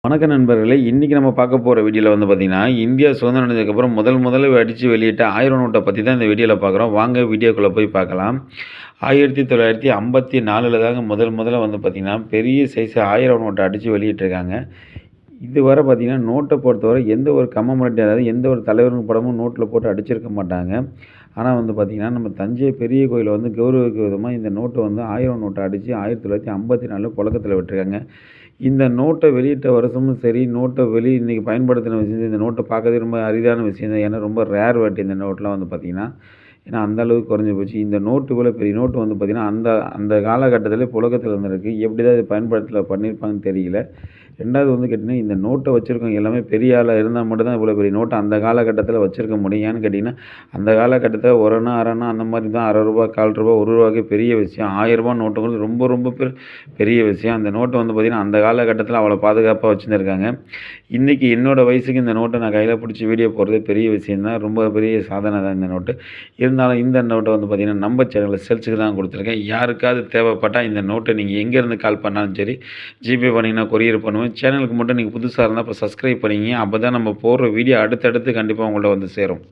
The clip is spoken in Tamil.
வணக்கம் நண்பர்களே! இன்னைக்கு நம்ம பார்க்க போற வீடியோல வந்து பார்த்தீங்கன்னா, இந்தியா சுதந்திரம் அடைஞ்சதுக்கப்புறம் முதல்ல அடிச்சு வெளியிட்ட 1000 நோட்ட பத்தி தான் இந்த வீடியோல பார்க்குறோம். வாங்க வீடியோக்குள்ள போய் பார்க்கலாம். 1954ல தாங்க முதல்ல வந்து பார்த்தீங்கன்னா, பெரிய சைஸ் 1000 நோட்ட அடிச்சு வெளியிட்டிருக்காங்க. இதுவரை பார்த்தீங்கன்னா, நோட்ட பொறுத்தவரை எந்த ஒரு கமெமரேட்டிவ் அதாவது எந்த ஒரு தலைவருங்க படமும் நோட்ல போட்டு அடிச்சிருக்க மாட்டாங்க. ஆனா வந்து பார்த்தீங்கன்னா, நம்ம தஞ்சை பெரிய கோயில வந்து கௌரவிக்கும் விதமா இந்த நோட்ட வந்து 1000 நோட்ட அடிச்சு 1954ல புழக்கத்துல விட்டுருக்காங்க. இந்த நோட்ட வெளியிட்ட வருஷமும் சரி, நோட்ட இன்னைக்கு பயன்படுத்தின விஷயம் இந்த நோட்ட பார்க்கறதே ரொம்ப அரிதான விஷயம் தான். ஏன்னா ரொம்ப ரேர் வேர்ட் இந்த நோட்லாம் வந்து பார்த்தீங்கன்னா. ஏன்னா அந்த அளவுக்கு குறைஞ்சு போச்சு. இந்த நோட்டு இவ்வளோ பெரிய நோட்டு வந்து பார்த்தீங்கன்னா, அந்த அந்த காலகட்டத்திலே புழக்கத்துல இருந்திருக்கு. எப்படி தான் இத பண்ணியிருப்பாங்கன்னு தெரியல. 2வது வந்து கேட்டீங்கன்னா, இந்த நோட்ட வச்சிருக்கவங்க எல்லாமே பெரிய ஆளா இருந்தா மட்டும் தான் இவ்வளோ பெரிய நோட்ட அந்த காலகட்டத்தில வச்சிருக்க முடியும். ஏன்னு கேட்டீங்கன்னா, அந்த காலகட்டத்தில 1 அணா, 1/2 அணா அந்த மாரி தான் ரூ. 1/2 ரூ. 1/4 ரூ. 1 பெரிய விஷயம். ரூ. 1000 நோட்டுங்கிறது ரொம்ப பெரிய விஷயம். அந்த நோட்ட வந்து பார்த்தீங்கன்னா, அந்த காலகட்டத்தில அவ்வளோ பாதுகாப்பா வச்சிருந்திருக்காங்க. இன்னைக்கு என்னோட வயசுக்கு இந்த நோட்ட நான் கையில பிடிச்சு வீடியோ போடுறதே பெரிய விஷயம் தான். ரொம்ப பெரிய சாதனை தான் இந்த நோட்டு. இருந்தாலும் இந்த நோட்ட வந்து பார்த்தீங்கன்னா, நம்ம சேனல்ல சேல்ஸுக்கு தான் குடுத்துருக்கேன். யாருக்காவது தேவைப்பட்டா இந்த நோட்ட நீங்க எங்கேருந்து கால் பண்ணாலும் சரி, ஜிபே பண்ணீங்கன்னா கொரியர் பண்ணுவேன். சேனலுக்கு மட்டும் நீங்க புதுசா இருந்தா இப்ப சப்ஸ்கிரைப் பண்ணிக்கங்க. அப்பதான் நம்ம போடுற வீடியோ அடுத்தடுத்து கண்டிப்பா உங்கள்ட்ட வந்து சேரும்.